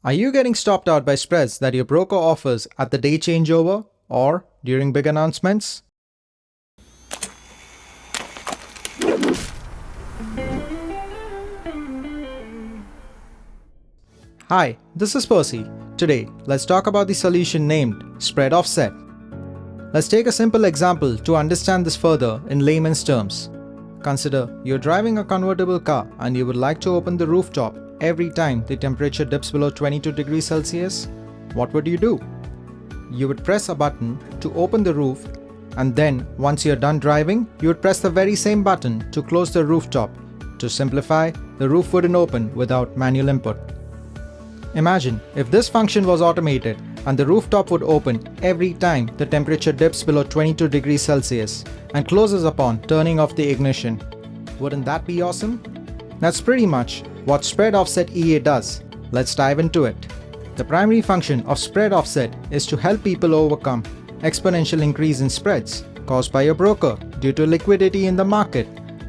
Are you getting stopped out by spreads that your broker offers at the day changeover or during big announcements? Hi, this is Percy. Today, let's talk about the solution named spread offset. Let's take a simple example to understand this further in layman's terms. Consider you're driving a convertible car and you would like to open the rooftop every time the temperature dips below 22 degrees Celsius. What would you do? You would press a button to open the roof, and then once you're done driving, you would press the very same button to close the rooftop. To simplify, the roof wouldn't open without manual input. Imagine if this function was automated and the rooftop would open every time the temperature dips below 22 degrees Celsius and closes upon turning off the ignition. Wouldn't that be awesome? That's pretty much what spread offset EA does. Let's dive into it. The primary function of spread offset is to help people overcome exponential increase in spreads caused by your broker due to liquidity in the market,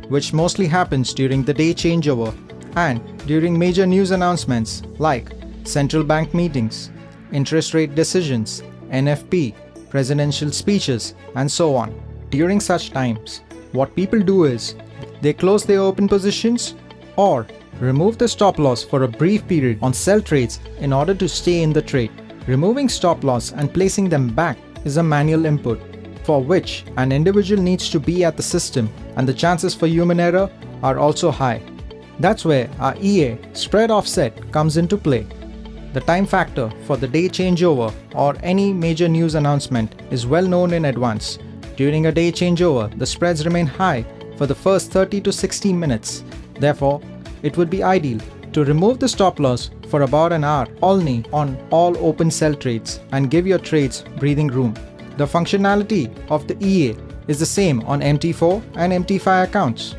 which mostly happens during the day changeover and during major news announcements like central bank meetings, interest rate decisions, NFP, presidential speeches, and so on. During such times, what people do is they close their open positions or remove the stop loss for a brief period on sell trades in order to stay in the trade. Removing stop loss and placing them back is a manual input for which an individual needs to be at the system, and the chances for human error are also high. That's where our EA spread offset comes into play. The time factor for the day changeover or any major news announcement is well known in advance. During a day changeover, the spreads remain high for the first 30 to 60 minutes. Therefore, it would be ideal to remove the stop loss for about an hour only on all open sell trades and give your trades breathing room. The functionality of the EA is the same on MT4 and MT5 accounts.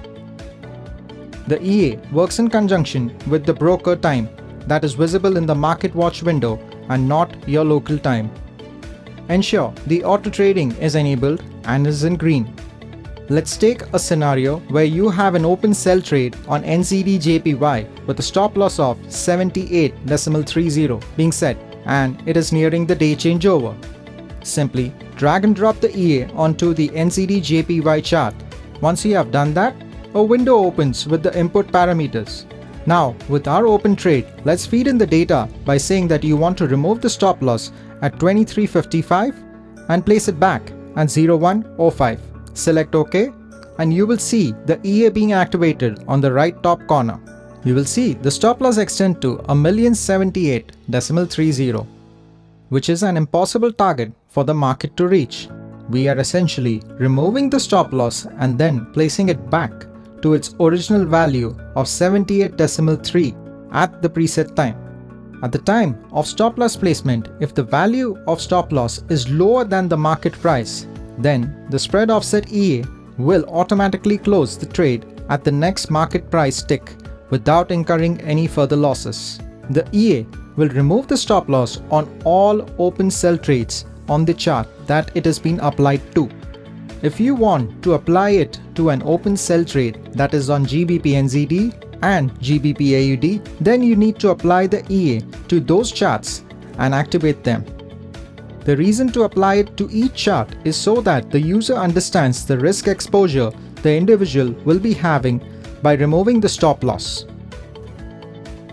The EA works in conjunction with the broker time that is visible in the market watch window and not your local time. Ensure the auto trading is enabled and is in green. Let's take a scenario where you have an open sell trade on NZD/JPY with a stop loss of 78.30 being set, and it is nearing the day changeover. Simply drag and drop the EA onto the NZD/JPY chart. Once you have done that, a window opens with the input parameters. Now, with our open trade, let's feed in the data by saying that you want to remove the stop loss at 23.55 and place it back at 01.05. Select OK, and you will see the EA being activated on the right top corner. You will see the stop loss extend to 1,078.30, which is an impossible target for the market to reach. We are essentially removing the stop loss and then placing it back to its original value of 78.3 at the preset time. At the time of stop loss placement, if the value of stop loss is lower than the market price, then the spread offset EA will automatically close the trade at the next market price tick without incurring any further losses. The EA will remove the stop loss on all open sell trades on the chart that it has been applied to. If you want to apply it to an open sell trade that is on GBP NZD and GBP AUD, then you need to apply the EA to those charts and activate them. The reason to apply it to each chart is so that the user understands the risk exposure the individual will be having by removing the stop loss.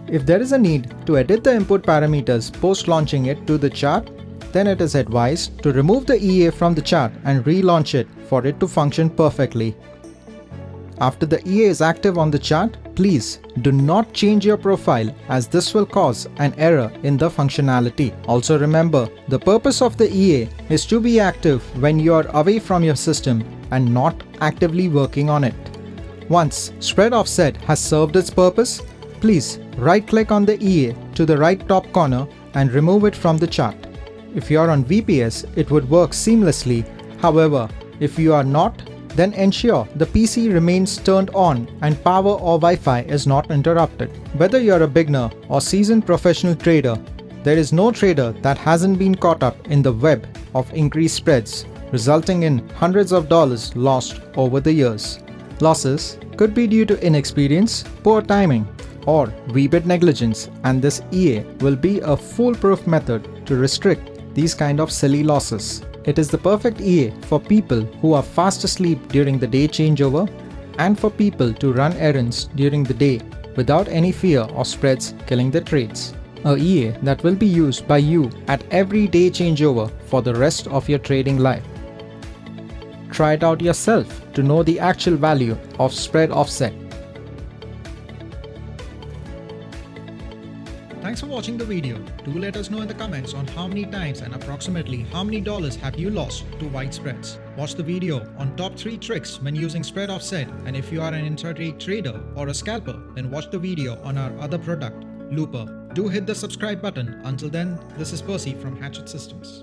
If there is a need to edit the input parameters post launching it to the chart, then it is advised to remove the EA from the chart and relaunch it for it to function perfectly. After the EA is active on the chart, please do not change your profile as this will cause an error in the functionality. Also remember, the purpose of the EA is to be active when you are away from your system and not actively working on it. Once spread offset has served its purpose, please right-click on the EA to the right top corner and remove it from the chart. If you are on VPS, it would work seamlessly. However, if you are not, then ensure the PC remains turned on and power or Wi-Fi is not interrupted. Whether you're a beginner or seasoned professional trader, there is no trader that hasn't been caught up in the web of increased spreads, resulting in hundreds of dollars lost over the years. Losses could be due to inexperience, poor timing, or VBIT negligence, and this EA will be a foolproof method to restrict these kind of silly losses. It is the perfect EA for people who are fast asleep during the day changeover and for people to run errands during the day without any fear of spreads killing their trades. A EA that will be used by you at every day changeover for the rest of your trading life. Try it out yourself to know the actual value of spread offset. Thanks for watching the video. Do let us know in the comments on how many times and approximately how many dollars have you lost to wide spreads. Watch the video on top 3 tricks when using spread offset, and if you are an intraday trader or a scalper, then watch the video on our other product, Looper. Do hit the subscribe button. Until then, this is Percy from Hatchet Systems.